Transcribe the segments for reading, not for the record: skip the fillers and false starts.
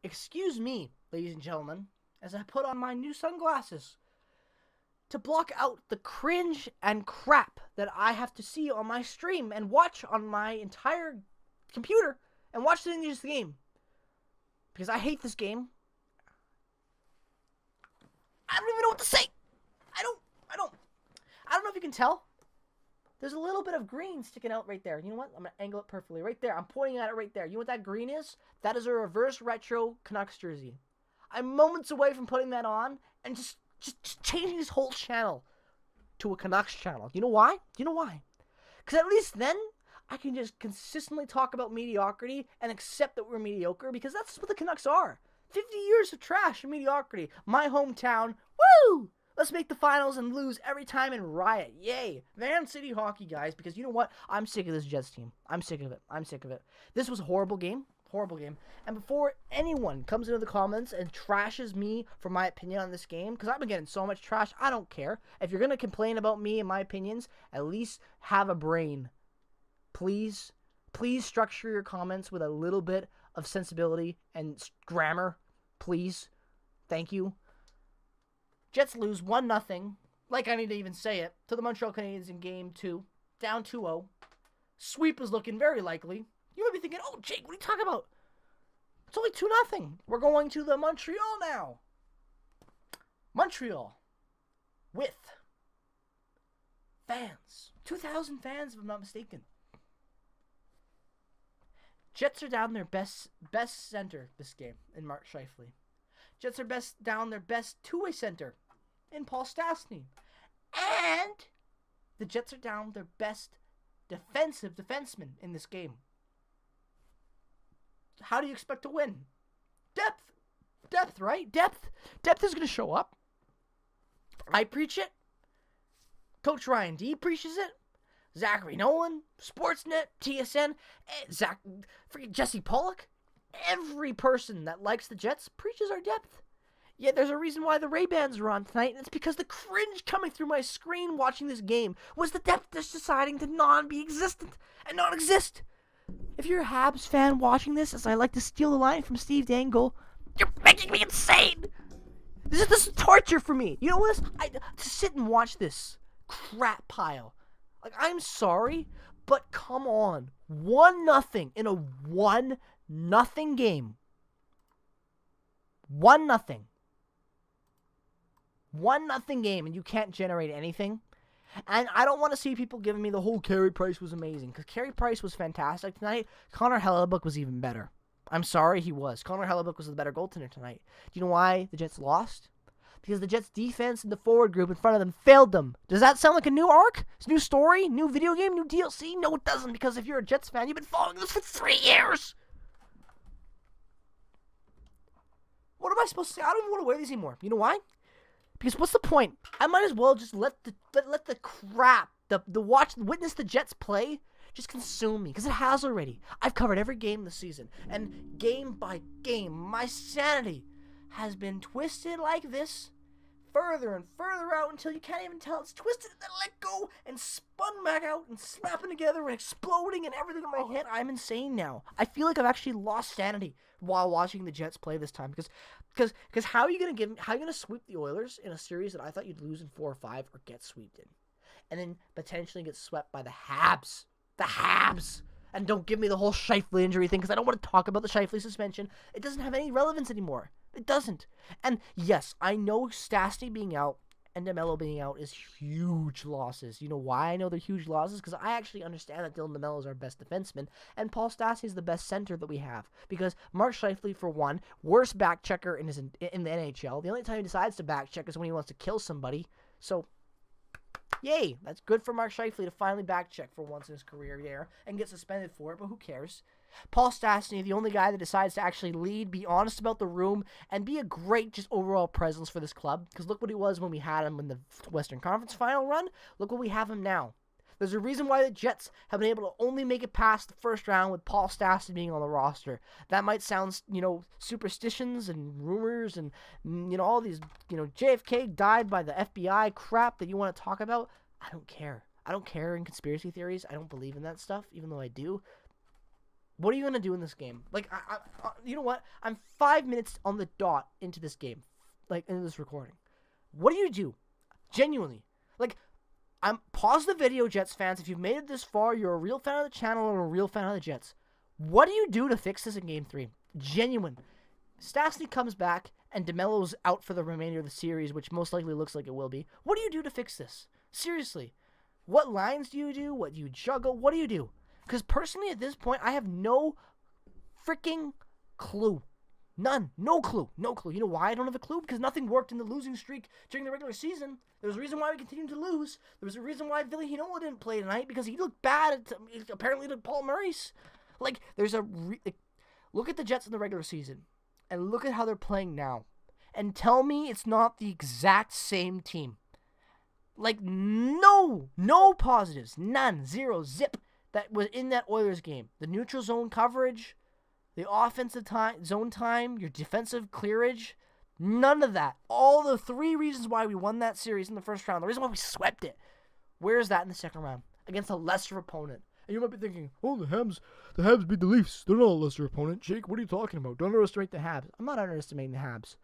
Excuse me, ladies and gentlemen, as I put on my new sunglasses to block out the cringe and crap that I have to see on my stream and watch on my entire computer and watch this game. Because I hate this game. I don't even know what to say. I don't know if you can tell. There's a little bit of green sticking out right there. You know what? I'm going to angle it perfectly. Right there. I'm pointing at it right there. You know what that green is? That is a reverse retro Canucks jersey. I'm moments away from putting that on and just changing this whole channel to a Canucks channel. You know why? Because at least then I can just consistently talk about mediocrity and accept that we're mediocre, because that's what the Canucks are. 50 years of trash and mediocrity. My hometown. Woo! Let's make the finals and lose every time and riot. Yay. Van City hockey, guys, because you know what? I'm sick of this Jets team. I'm sick of it. This was a horrible game. And before anyone comes into the comments and trashes me for my opinion on this game, because I've been getting so much trash, I don't care. If you're going to complain about me and my opinions, at least have a brain. Please structure your comments with a little bit of sensibility and grammar. Please. Thank you. Jets lose 1-0, like I need to even say it, to the Montreal Canadiens in Game 2, down 2-0. Sweep is looking very likely. You might be thinking, oh, Jake, what are you talking about? It's only 2-0. We're going to the Montreal now. Montreal with fans. 2,000 fans, if I'm not mistaken. Jets are down their best center this game in Mark Scheifele. Jets are down their best two-way center in Paul Stastny. And the Jets are down their best defensive defenseman in this game. How do you expect to win? Depth, right? Depth is going to show up. I preach it. Coach Ryan D preaches it. Zachary Nolan, Sportsnet, TSN, freaking Jesse Pollock. Every person that likes the Jets preaches our depth. Yet there's a reason why the Ray-Bans are on tonight, and it's because the cringe coming through my screen watching this game was the depth just deciding to non-be-existent and not exist. If you're a Habs fan watching this, as I like to steal the line from Steve Dangle, you're making me insane. This is torture for me. You know what? To sit and watch this crap pile. Like, I'm sorry, but come on. 1-0 in a 1-0 game. 1-0. 1-0 game, and you can't generate anything. And I don't want to see people giving me the whole Carey Price was amazing, because Carey Price was fantastic tonight. Connor Hellebuck was even better. I'm sorry, he was. Connor Hellebuck was the better goaltender tonight. Do you know why the Jets lost? Because the Jets' defense and the forward group in front of them failed them. Does that sound like a new arc? It's a new story? New video game? New DLC? No, it doesn't, because if you're a Jets fan, you've been following this for 3 years. What am I supposed to say? I don't even want to wear these anymore. You know why? Because what's the point? I might as well just let the crap, witness the Jets play, just consume me. Because it has already. I've covered every game this season. And game by game, my sanity has been twisted like this, further and further out until you can't even tell it's twisted and then let go and spun back out and slapping together and exploding and everything in my head. I'm insane now. I feel like I've actually lost sanity while watching the Jets play this time, because how are you gonna sweep the Oilers in a series that I thought you'd lose in 4 or 5 or get swept in, and then potentially get swept by the Habs, and don't give me the whole Scheifele injury thing, because I don't want to talk about the Scheifele suspension. It doesn't have any relevance anymore. It doesn't. And yes, I know Stastny being out and DeMello being out is huge losses. You know why I know they're huge losses? Because I actually understand that Dylan DeMello is our best defenseman, and Paul Stastny is the best center that we have. Because Mark Scheifele, for one, worst back checker in the NHL. The only time he decides to back check is when he wants to kill somebody. So, yay, that's good for Mark Scheifele to finally back check for once in his career there and get suspended for it, but who cares? Paul Stastny, the only guy that decides to actually lead, be honest about the room, and be a great just overall presence for this club. Because look what he was when we had him in the Western Conference final run. Look what we have him now. There's a reason why the Jets have been able to only make it past the first round with Paul Stastny being on the roster. That might sound, superstitions and rumors and, all these, JFK died by the FBI crap that you want to talk about. I don't care. I don't care in conspiracy theories. I don't believe in that stuff, even though I do. What are you going to do in this game? Like, you know what? I'm 5 minutes on the dot into this game. Like, into this recording. What do you do? Genuinely. Like, pause the video, Jets fans. If you've made it this far, you're a real fan of the channel and a real fan of the Jets. What do you do to fix this in Game 3? Genuine. Stastny comes back, and DeMelo's out for the remainder of the series, which most likely looks like it will be. What do you do to fix this? Seriously. What lines do you do? What do you juggle? What do you do? Because personally, at this point, I have no freaking clue. None. No clue. No clue. You know why I don't have a clue? Because nothing worked in the losing streak during the regular season. There was a reason why we continued to lose. There was a reason why Ville Heinola didn't play tonight, because he looked bad, apparently, to Paul Maurice. Like, look at the Jets in the regular season, and look at how they're playing now, and tell me it's not the exact same team. Like, no positives. None. Zero. Zip. That was in that Oilers game. The neutral zone coverage, the offensive zone time, your defensive clearage, none of that. All the 3 reasons why we won that series in the first round, the reason why we swept it, where is that in the second round? Against a lesser opponent. And you might be thinking, oh, the Habs beat the Leafs. They're not a lesser opponent. Jake, what are you talking about? Don't underestimate the Habs. I'm not underestimating the Habs.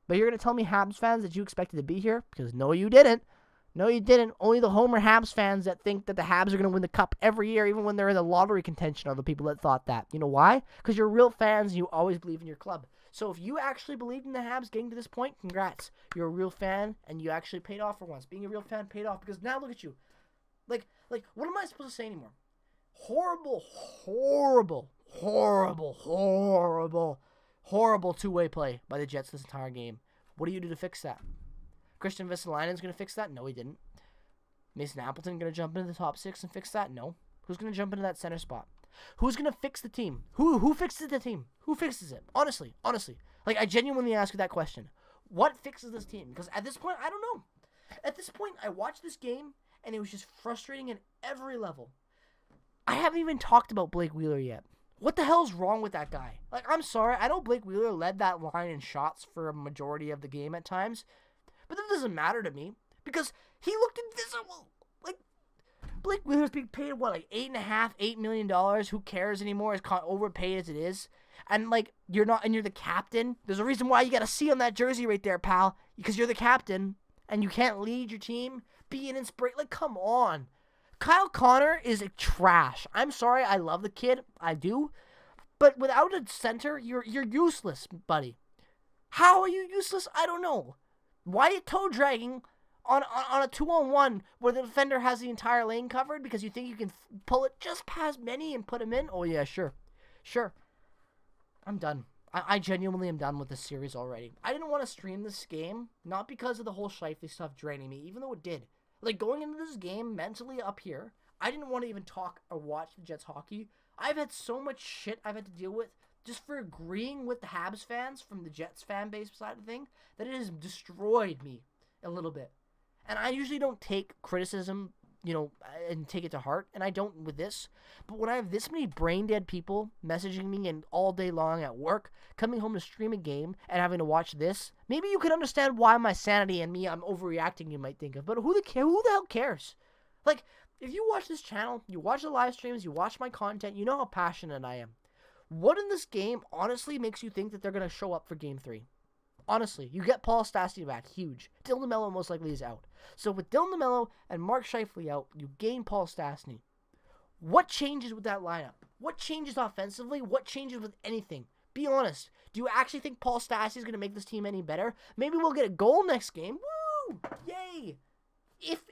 But you're going to tell me Habs fans that you expected to be here? Because no, you didn't. No, you didn't. Only the Homer Habs fans that think that the Habs are going to win the Cup every year, even when they're in the lottery contention, are the people that thought that. You know why? Because you're real fans and you always believe in your club. So if you actually believed in the Habs getting to this point, congrats. You're a real fan and you actually paid off for once. Being a real fan paid off, because now look at you. Like, what am I supposed to say anymore? Horrible two-way play by the Jets this entire game. What do you do to fix that? Christian Vesalainen's going to fix that? No, he didn't. Mason Appleton going to jump into the top 6 and fix that? No. Who's going to jump into that center spot? Who's going to fix the team? Who fixes the team? Who fixes it? Honestly. Like, I genuinely ask you that question. What fixes this team? Because at this point, I don't know. At this point, I watched this game, and it was just frustrating at every level. I haven't even talked about Blake Wheeler yet. What the hell's wrong with that guy? Like, I'm sorry. I know Blake Wheeler led that line in shots for a majority of the game at times, but that doesn't matter to me because he looked invisible. Like, Blake Wheeler's being paid, what, like $8 million? Who cares anymore? As overpaid as it is. And, like, you're the captain. There's a reason why you got a C on that jersey right there, pal. Because you're the captain, and you can't lead your team. Be an inspiration. Like, come on. Kyle Connor is a trash. I'm sorry. I love the kid. I do. But without a center, you're useless, buddy. How are you useless? I don't know. Why are you toe dragging on a 2-on-1 where the defender has the entire lane covered because you think you can pull it just past Benny and put him in? Oh, yeah, sure. I'm done. I genuinely am done with this series already. I didn't want to stream this game, not because of the whole Scheifele stuff draining me, even though it did. Like, going into this game mentally up here, I didn't want to even talk or watch the Jets hockey. I've had so much shit I've had to deal with just for agreeing with the Habs fans from the Jets fan base side of the thing, that it has destroyed me a little bit. And I usually don't take criticism, and take it to heart, and I don't with this. But when I have this many brain-dead people messaging me and all day long at work, coming home to stream a game and having to watch this, maybe you can understand why my sanity and me, I'm overreacting, you might think of. But who the hell cares? Like, if you watch this channel, you watch the live streams, you watch my content, you know how passionate I am. What in this game honestly makes you think that they're going to show up for Game 3? Honestly, you get Paul Stastny back, huge. Dylan DeMello most likely is out. So with Dylan DeMello and Mark Scheifele out, you gain Paul Stastny. What changes with that lineup? What changes offensively? What changes with anything? Be honest. Do you actually think Paul Stastny is going to make this team any better? Maybe we'll get a goal next game. Woo! Yay! If.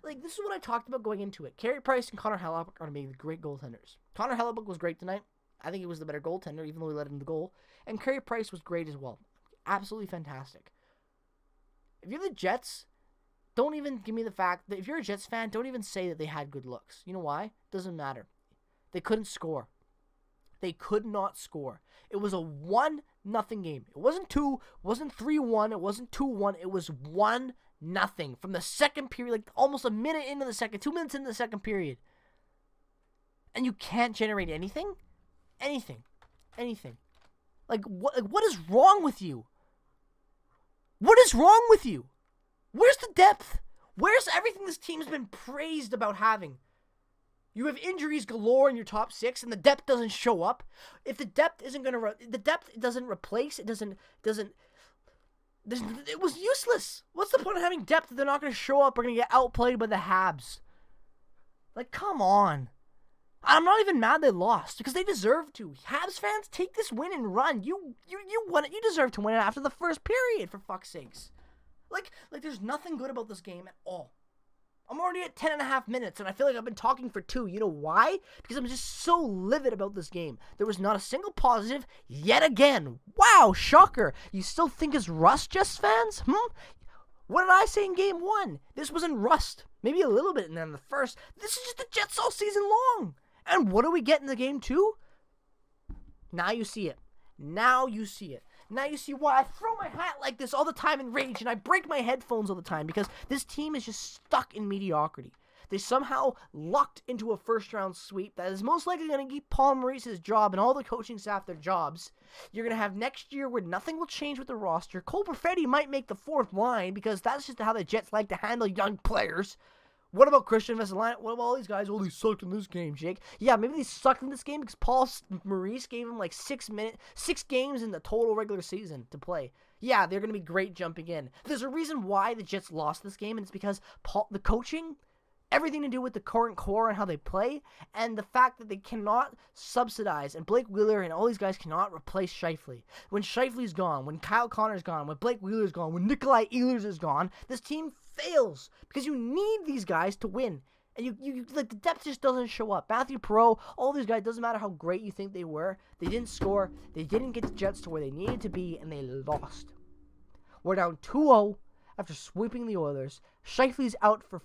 Like this is what I talked about going into it. Carey Price and Connor Hellebuyck are going to be the great goaltenders. Connor Hellebuyck was great tonight. I think he was the better goaltender, even though he let in the goal. And Carey Price was great as well. Absolutely fantastic. If you're the Jets, don't even give me the fact that if you're a Jets fan, don't even say that they had good looks. You know why? Doesn't matter. They couldn't score. They could not score. It was a 1-0 game. It wasn't 2, it wasn't 3-1, it wasn't 2-1, it was 1-0 from the second period, like almost a minute into the second, 2 minutes into the second period. And you can't generate anything? Anything. Like, what is wrong with you? What is wrong with you? Where's the depth? Where's everything this team's been praised about having? You have injuries galore in your top 6, and the depth doesn't show up. If the depth isn't gonna, the depth doesn't replace. It doesn't. It was useless. What's the point of having depth if they're not gonna show up or gonna get outplayed by the Habs? Like, come on. I'm not even mad they lost because they deserve to. Habs fans, take this win and run. You won it. You deserve to win it after the first period, for fuck's sakes. Like there's nothing good about this game at all. I'm already at 10.5 minutes, and I feel like I've been talking for 2. You know why? Because I'm just so livid about this game. There was not a single positive yet again. Wow, shocker. You still think it's rust, Jets fans? What did I say in game 1? This wasn't rust. Maybe a little bit in the first. This is just the Jets all season long. And what do we get in the game 2? Now you see it. Now you see it. Now you see why I throw my hat like this all the time in rage, and I break my headphones all the time, because this team is just stuck in mediocrity. They somehow lucked into a first-round sweep that is most likely going to keep Paul Maurice's job and all the coaching staff their jobs. You're going to have next year where nothing will change with the roster. Cole Perfetti might make the 4th line, because that's just how the Jets like to handle young players. What about Christian Vesselina? What about all these guys? Oh, they sucked in this game, Jake. Yeah, maybe they sucked in this game because Paul Maurice gave him like 6 games in the total regular season to play. Yeah, they're going to be great jumping in. There's a reason why the Jets lost this game, and it's because the coaching, everything to do with the current core and how they play, and the fact that they cannot subsidize, and Blake Wheeler and all these guys cannot replace Scheifele. When Scheifele's gone, when Kyle Connor's gone, when Blake Wheeler's gone, when Nikolai Ehlers is gone, this team fails because you need these guys to win. And you like, the depth just doesn't show up. Matthew Perreault, all these guys, doesn't matter how great you think they were, they didn't score, they didn't get the Jets to where they needed to be, and they lost. We're down 2-0 after sweeping the Oilers. Scheifele's out for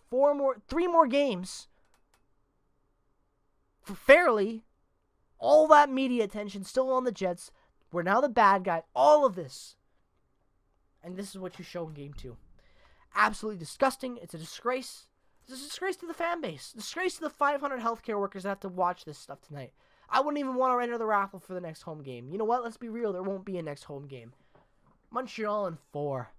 3 more games. For fairly, all that media attention still on the Jets. We're now the bad guy. All of this. And this is what you show in game 2. Absolutely disgusting. It's a disgrace. It's a disgrace to the fan base. Disgrace to the 500 healthcare workers that have to watch this stuff tonight. I wouldn't even want to enter the raffle for the next home game. You know what? Let's be real. There won't be a next home game. Montreal in 4.